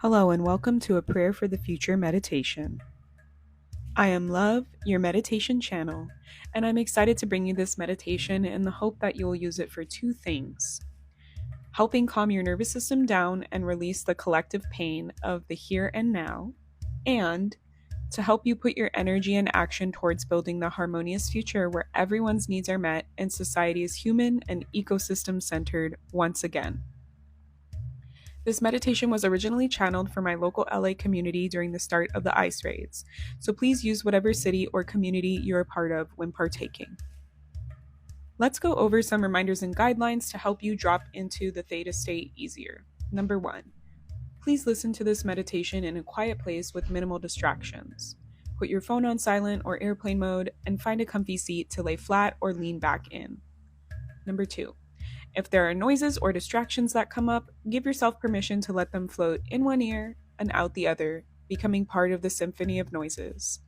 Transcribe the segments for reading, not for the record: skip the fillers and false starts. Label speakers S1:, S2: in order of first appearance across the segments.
S1: Hello and welcome to a Prayer for the Future meditation. I am Love, your meditation channel, and I'm excited to bring you this meditation in the hope that you'll use it for two things: helping calm your nervous system down and release the collective pain of the here and now, and to help you put your energy and action towards building the harmonious future where everyone's needs are met and society is human and ecosystem centered once again. This meditation was originally channeled for my local LA community during the start of the ice raids, so please use whatever city or community you're a part of when partaking. Let's go over some reminders and guidelines to help you drop into the theta state easier. Number 1, please listen to this meditation in a quiet place with minimal distractions. Put your phone on silent or airplane mode and find a comfy seat to lay flat or lean back in. Number 2, if there are noises or distractions that come up, give yourself permission to let them float in one ear and out the other, becoming part of the symphony of noises.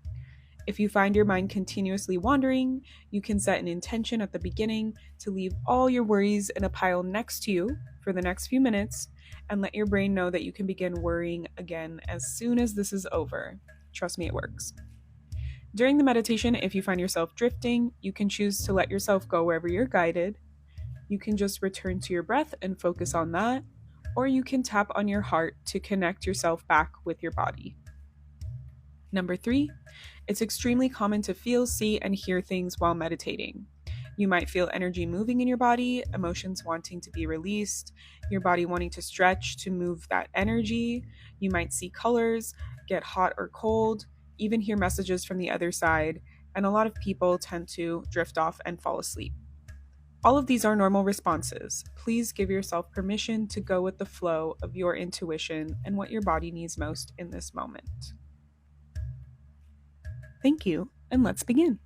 S1: If you find your mind continuously wandering, you can set an intention at the beginning to leave all your worries in a pile next to you for the next few minutes and let your brain know that you can begin worrying again as soon as this is over. Trust me, it works. During the meditation, if you find yourself drifting, you can choose to let yourself go wherever you're guided. You can just return to your breath and focus on that, or you can tap on your heart to connect yourself back with your body. Number 3, it's extremely common to feel, see, and hear things while meditating. You might feel energy moving in your body, emotions wanting to be released, your body wanting to stretch to move that energy. You might see colors, get hot or cold, even hear messages from the other side, and a lot of people tend to drift off and fall asleep. All of these are normal responses. Please give yourself permission to go with the flow of your intuition and what your body needs most in this moment. Thank you, and let's begin.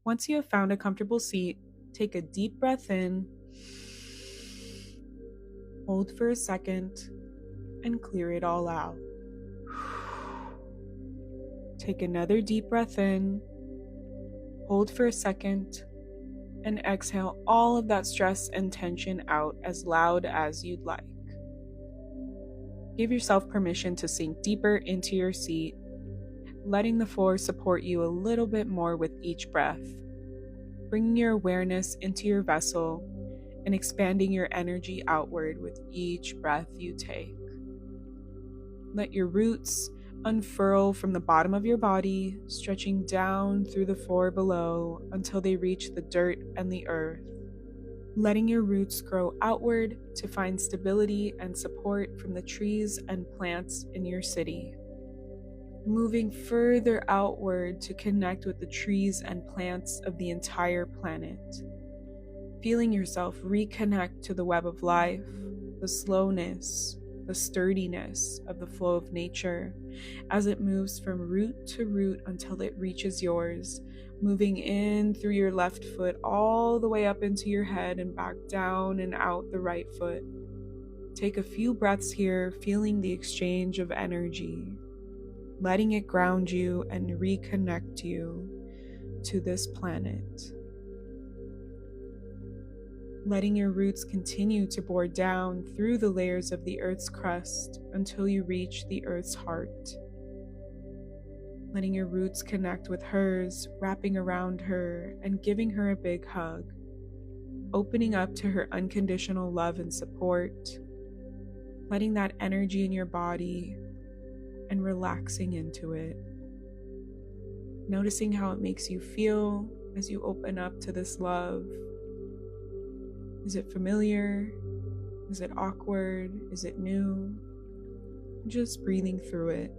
S1: Once you have found a comfortable seat, take a deep breath in, hold for a second, and clear it all out. Take another deep breath in, hold for a second, and exhale all of that stress and tension out as loud as you'd like. Give yourself permission to sink deeper into your seat, letting the floor support you a little bit more with each breath, bringing your awareness into your vessel and expanding your energy outward with each breath you take. Let your roots unfurl from the bottom of your body, stretching down through the floor below until they reach the dirt and the earth. Letting your roots grow outward to find stability and support from the trees and plants in your city. Moving further outward to connect with the trees and plants of the entire planet. Feeling yourself reconnect to the web of life, the slowness, the sturdiness of the flow of nature as it moves from root to root until it reaches yours, moving in through your left foot all the way up into your head and back down and out the right foot. Take a few breaths here, feeling the exchange of energy, letting it ground you and reconnect you to this planet. Letting your roots continue to bore down through the layers of the earth's crust until you reach the earth's heart. Letting your roots connect with hers, wrapping around her and giving her a big hug, opening up to her unconditional love and support, letting that energy in your body and relaxing into it. Noticing how it makes you feel as you open up to this love. Is it familiar? Is it awkward? Is it new? Just breathing through it.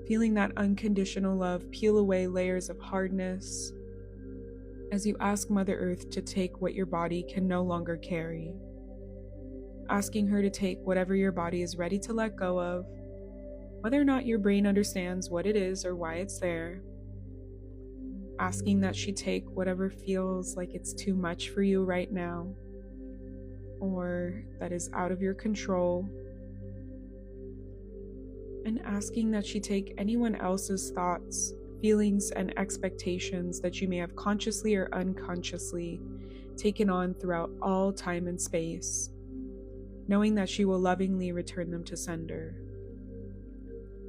S1: Feeling that unconditional love peel away layers of hardness as you ask Mother Earth to take what your body can no longer carry. Asking her to take whatever your body is ready to let go of, whether or not your brain understands what it is or why it's there. Asking that she take whatever feels like it's too much for you right now, or that is out of your control. And asking that she take anyone else's thoughts, feelings, and expectations that you may have consciously or unconsciously taken on throughout all time and space, knowing that she will lovingly return them to sender.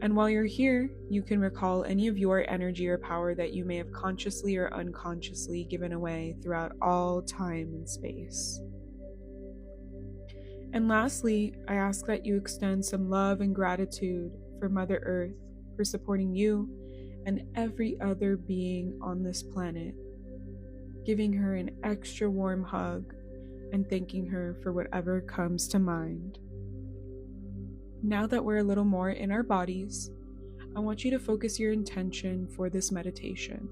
S1: And while you're here, you can recall any of your energy or power that you may have consciously or unconsciously given away throughout all time and space. And lastly, I ask that you extend some love and gratitude for Mother Earth for supporting you and every other being on this planet, giving her an extra warm hug and thanking her for whatever comes to mind. Now that we're a little more in our bodies, I want you to focus your intention for this meditation.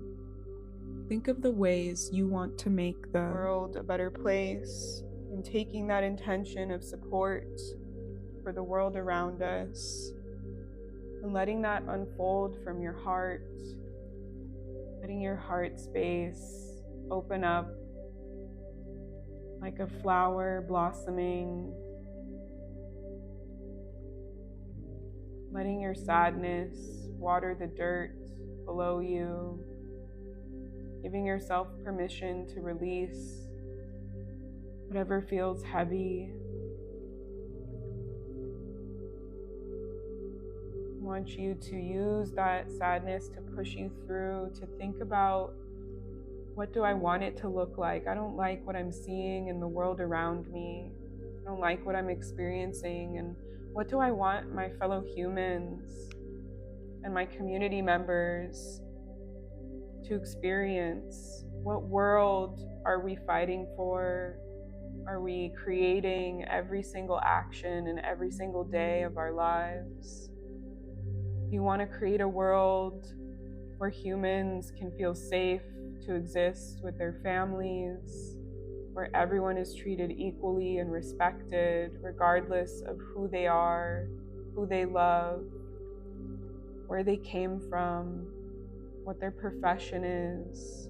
S1: Think of the ways you want to make the world a better place, and taking that intention of support for the world around us, and letting that unfold from your heart, letting your heart space open up like a flower blossoming, letting your sadness water the dirt below you, giving yourself permission to release whatever feels heavy. I want you to use that sadness to push you through, to think about, what do I want it to look like? I don't like what I'm seeing in the world around me. I don't like what I'm experiencing. And what do I want my fellow humans and my community members to experience? What world are we fighting for? Are we creating every single action and every single day of our lives? You want to create a world where humans can feel safe to exist with their families, where everyone is treated equally and respected, regardless of who they are, who they love, where they came from, what their profession is.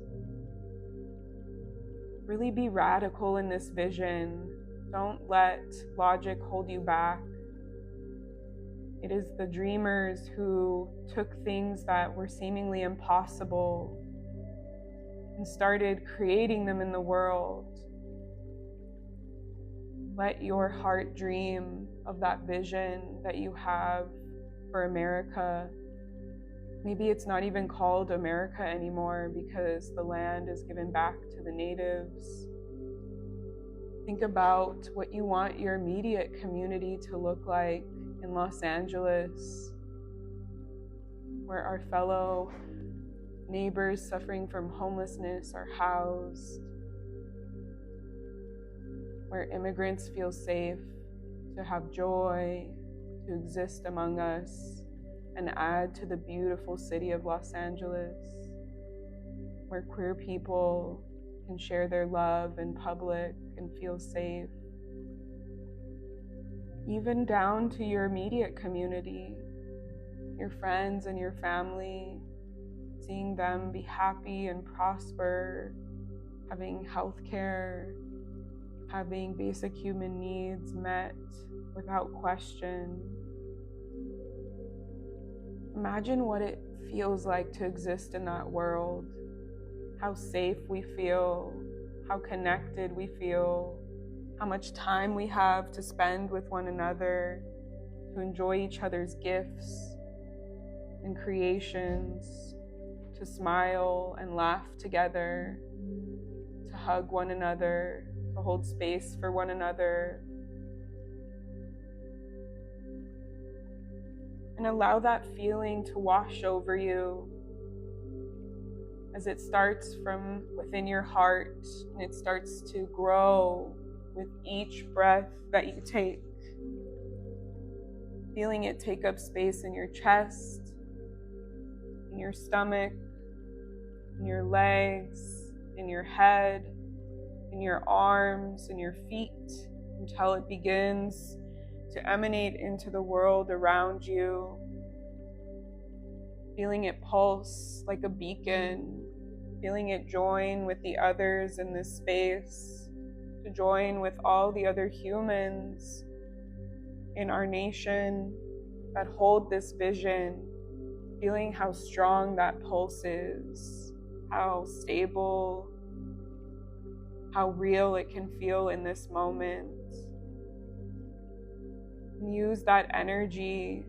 S1: Really be radical in this vision. Don't let logic hold you back. It is the dreamers who took things that were seemingly impossible and started creating them in the world. Let your heart dream of that vision that you have for America. Maybe it's not even called America anymore because the land is given back to the natives. Think about what you want your immediate community to look like in Los Angeles, where our fellow neighbors suffering from homelessness are housed, where immigrants feel safe to have joy, to exist among us, and add to the beautiful city of Los Angeles, where queer people can share their love in public and feel safe. Even down to your immediate community, your friends and your family, seeing them be happy and prosper, having health care, having basic human needs met without question. Imagine what it feels like to exist in that world, how safe we feel, how connected we feel, how much time we have to spend with one another, to enjoy each other's gifts and creations, to smile and laugh together, to hug one another, to hold space for one another. And allow that feeling to wash over you as it starts from within your heart and it starts to grow with each breath that you take. Feeling it take up space in your chest, in your stomach, in your legs, in your head, in your arms, in your feet, until it begins to emanate into the world around you. Feeling it pulse like a beacon, feeling it join with the others in this space, to join with all the other humans in our nation that hold this vision, feeling how strong that pulse is, how stable, how real it can feel in this moment. And use that energy.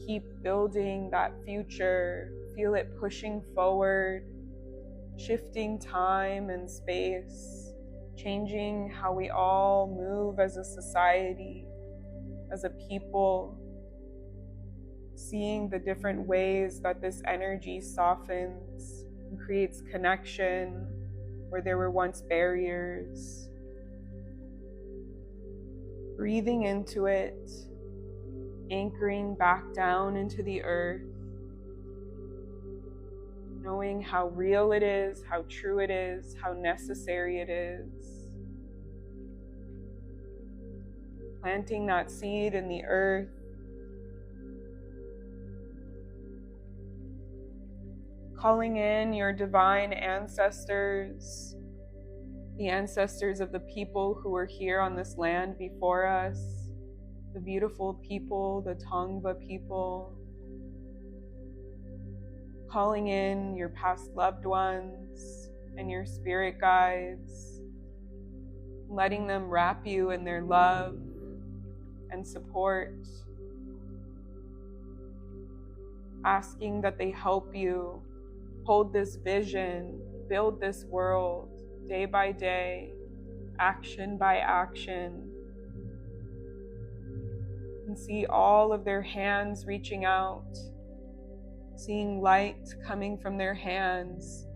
S1: Keep building that future. Feel it pushing forward, shifting time and space, changing how we all move as a society, as a people, seeing the different ways that this energy softens and creates connection where there were once barriers. Breathing into it, anchoring back down into the earth, knowing how real it is, how true it is, how necessary it is. Planting that seed in the earth, calling in your divine ancestors, the ancestors of the people who were here on this land before us, the beautiful people, the Tongva people, calling in your past loved ones and your spirit guides, letting them wrap you in their love and support, asking that they help you hold this vision, build this world day by day, action by action, and see all of their hands reaching out, seeing light coming from their hands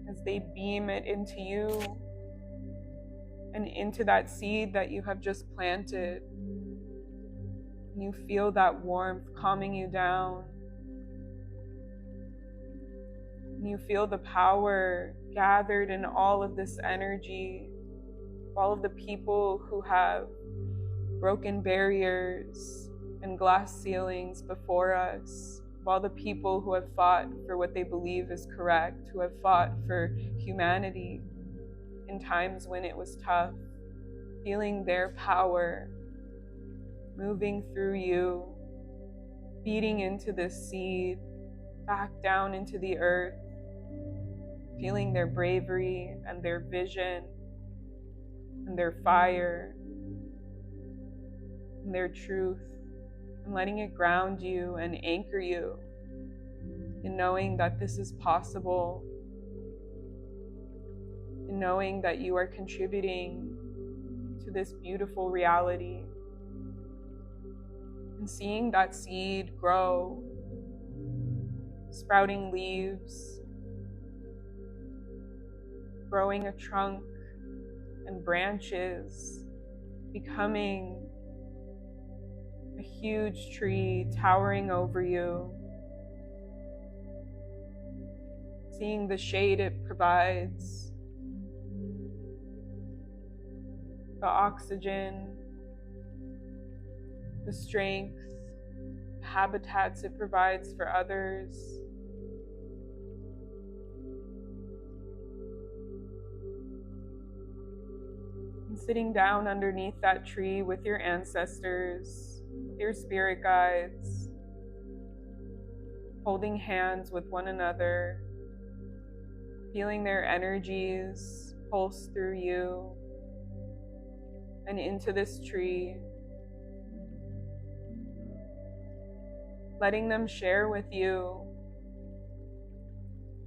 S1: as they beam it into you and into that seed that you have just planted. And you feel that warmth calming you down. And you feel the power gathered in all of this energy, all of the people who have broken barriers and glass ceilings before us, all the people who have fought for what they believe is correct, who have fought for humanity in times when it was tough, feeling their power moving through you, feeding into this seed, back down into the earth, feeling their bravery and their vision and their fire and their truth, and letting it ground you and anchor you in knowing that this is possible, in knowing that you are contributing to this beautiful reality, and seeing that seed grow, sprouting leaves, growing a trunk and branches, becoming a huge tree towering over you, seeing the shade it provides, the oxygen, the strength, the habitats it provides for others. And sitting down underneath that tree with your ancestors, with your spirit guides, holding hands with one another, feeling their energies pulse through you and into this tree, letting them share with you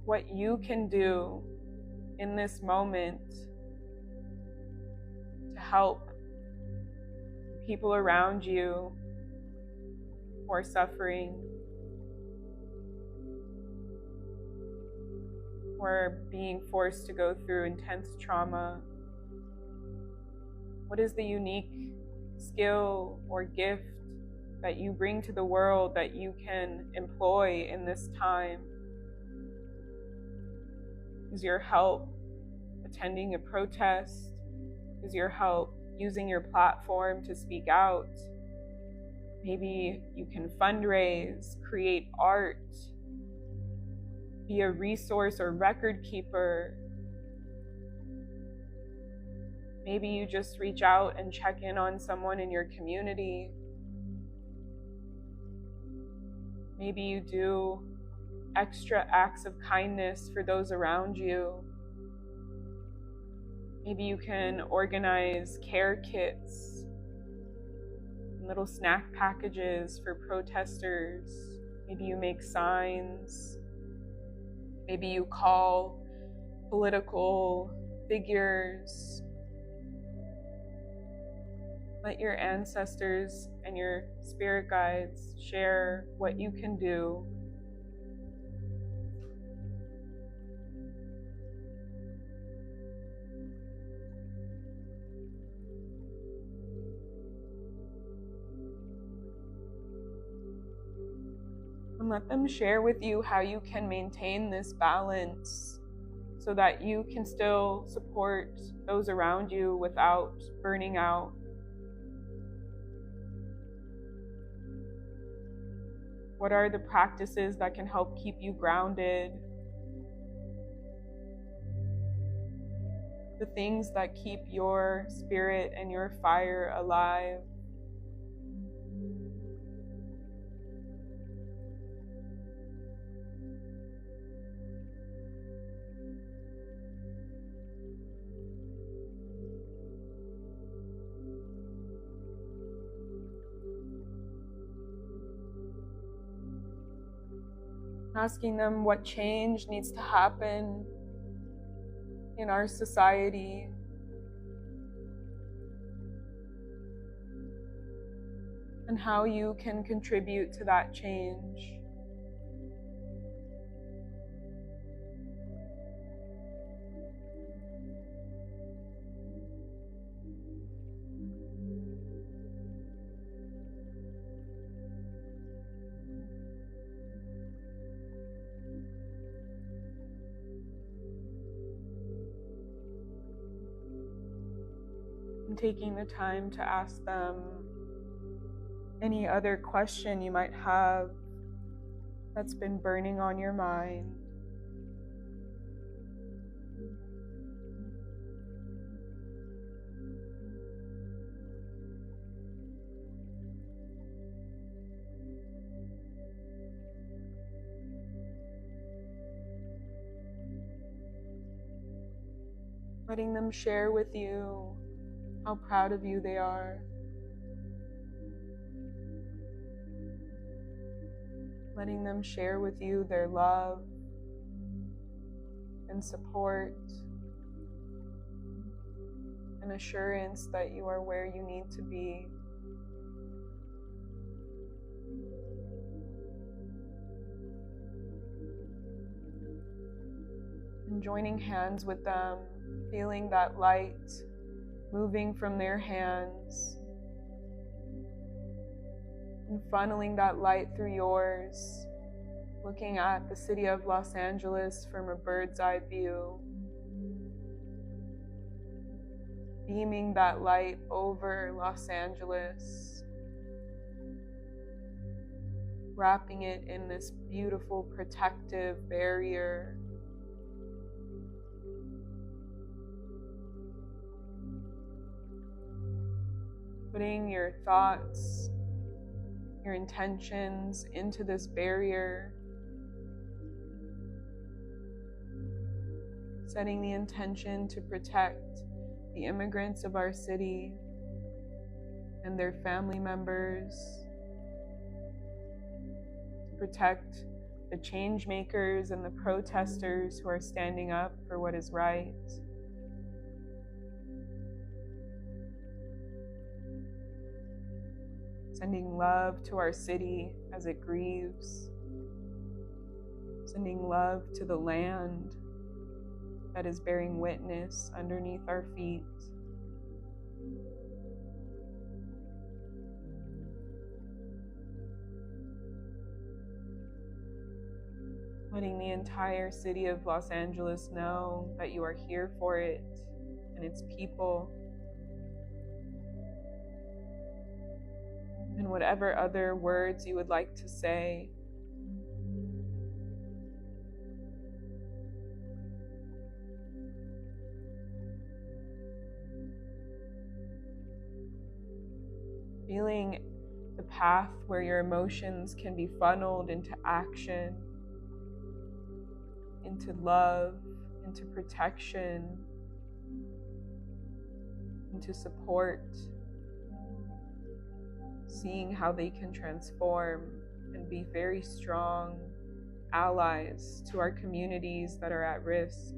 S1: what you can do in this moment to help people around you who are suffering, who are being forced to go through intense trauma. What is the unique skill or gift that you bring to the world that you can employ in this time? Is your help attending a protest? Is your help using your platform to speak out? Maybe you can fundraise, create art, be a resource or record keeper. Maybe you just reach out and check in on someone in your community. Maybe you do extra acts of kindness for those around you. Maybe you can organize care kits. little snack packages for protesters. Maybe you make signs. Maybe you call political figures. Let your ancestors and your spirit guides share what you can do. And let them share with you how you can maintain this balance so that you can still support those around you without burning out. What are the practices that can help keep you grounded? The things that keep your spirit and your fire alive. Asking them what change needs to happen in our society. And how you can contribute to that change. And taking the time to ask them any other question you might have that's been burning on your mind. Letting them share with you how proud of you they are. Letting them share with you their love and support and assurance that you are where you need to be. And joining hands with them, feeling that light moving from their hands and funneling that light through yours, looking at the city of Los Angeles from a bird's eye view, beaming that light over Los Angeles, wrapping it in this beautiful protective barrier. Putting your thoughts, your intentions into this barrier, setting the intention to protect the immigrants of our city and their family members, to protect the change makers and the protesters who are standing up for what is right. Sending love to our city as it grieves. Sending love to the land that is bearing witness underneath our feet. Letting the entire city of Los Angeles know that you are here for it and its people. And whatever other words you would like to say. Feeling the path where your emotions can be funneled into action, into love, into protection, into support. seeing how they can transform and be very strong allies to our communities that are at risk.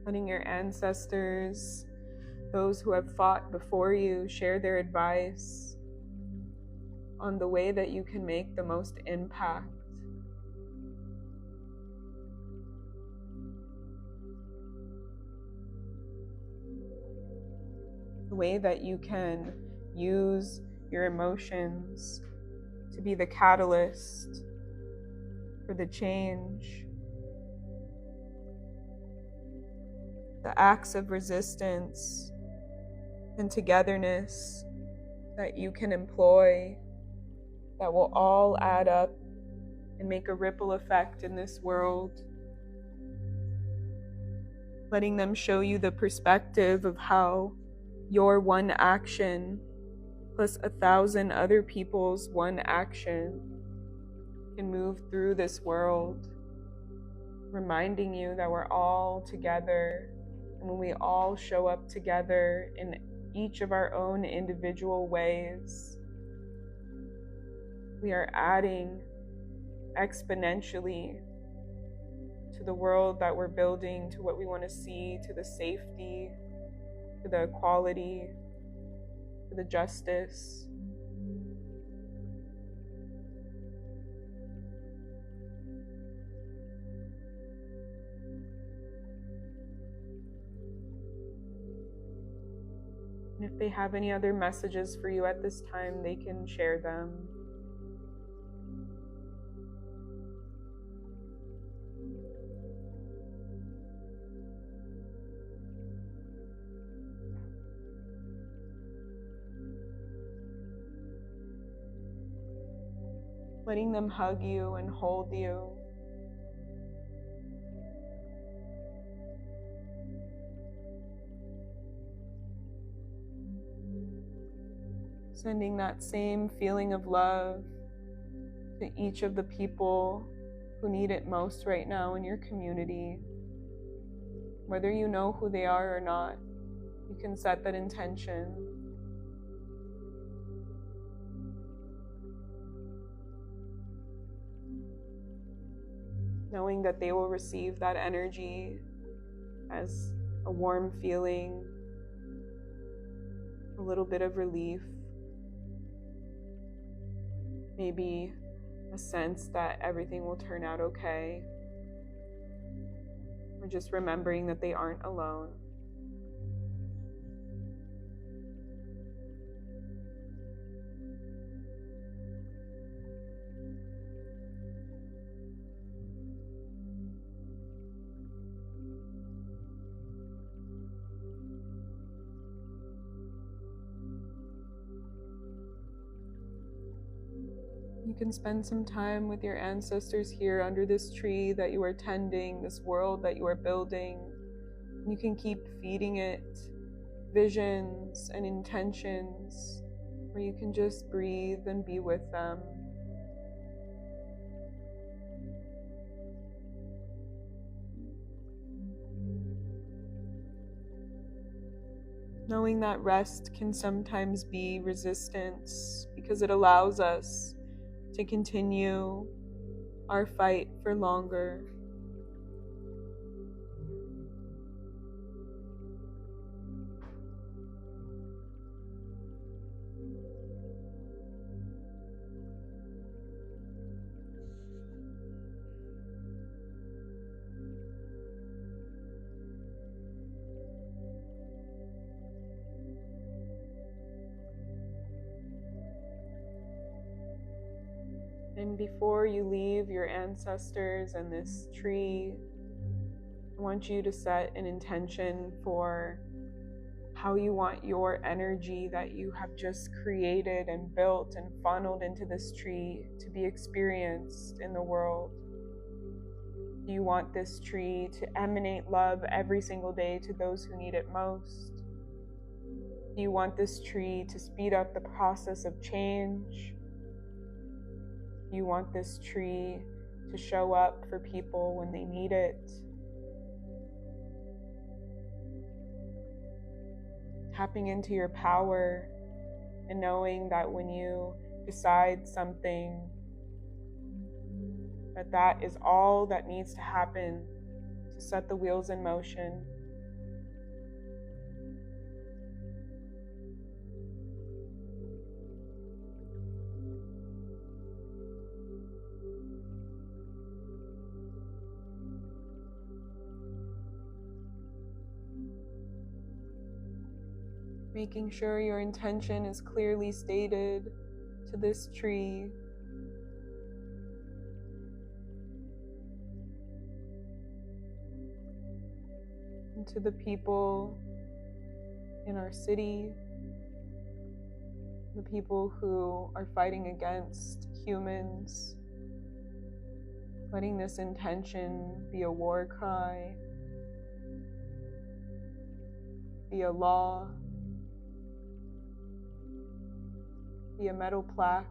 S1: Letting your ancestors, those who have fought before you, share their advice on the way that you can make the most impact. The way that you can use your emotions to be the catalyst for the change. The acts of resistance and togetherness that you can employ that will all add up and make a ripple effect in this world. Letting them show you the perspective of how your one action plus 1,000 other people's one action can move through this world, reminding you that we're all together. And when we all show up together in each of our own individual ways, we are adding exponentially to the world that we're building, to what we want to see, to the safety, to the equality, to the justice. And if they have any other messages for you at this time, they can share them. Letting them hug you and hold you. Sending that same feeling of love to each of the people who need it most right now in your community. Whether you know who they are or not, you can set that intention. Knowing that they will receive that energy as a warm feeling, a little bit of relief, maybe a sense that everything will turn out okay, or just remembering that they aren't alone. You can spend some time with your ancestors here under this tree that you are tending, this world that you are building. You can keep feeding it visions and intentions, where you can just breathe and be with them. Knowing that rest can sometimes be resistance, because it allows us to continue our fight for longer. And before you leave your ancestors and this tree, I want you to set an intention for how you want your energy that you have just created and built and funneled into this tree to be experienced in the world. Do you want this tree to emanate love every single day to those who need it most? Do you want this tree to speed up the process of change? Do You want this tree to show up for people when they need it. Tapping into your power and knowing that when you decide something, that is all that needs to happen to set the wheels in motion. Making sure your intention is clearly stated to this tree. And to the people in our city, the people who are fighting against humans, letting this intention be a war cry, be a law, be a metal plaque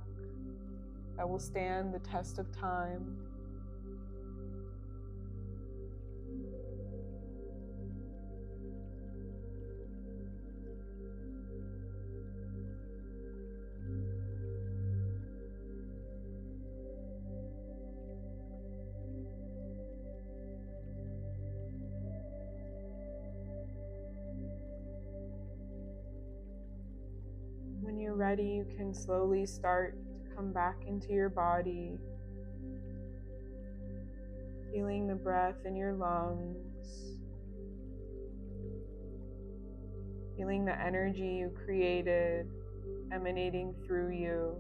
S1: that will stand the test of time. When you're ready, you can slowly start to come back into your body, feeling the breath in your lungs, feeling the energy you created emanating through you,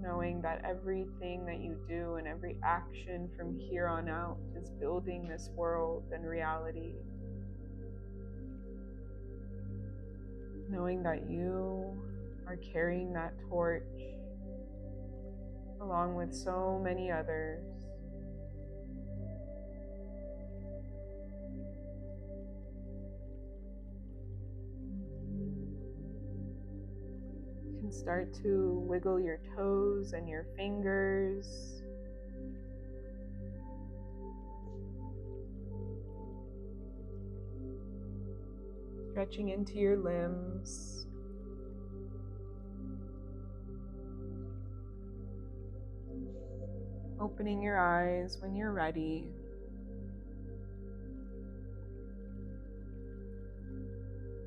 S1: knowing that everything that you do and every action from here on out is building this world and reality. Knowing that you are carrying that torch along with so many others. You can start to wiggle your toes and your fingers. Stretching into your limbs. Opening your eyes when you're ready.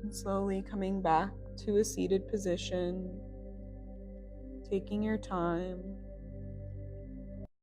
S1: And slowly coming back to a seated position, taking your time.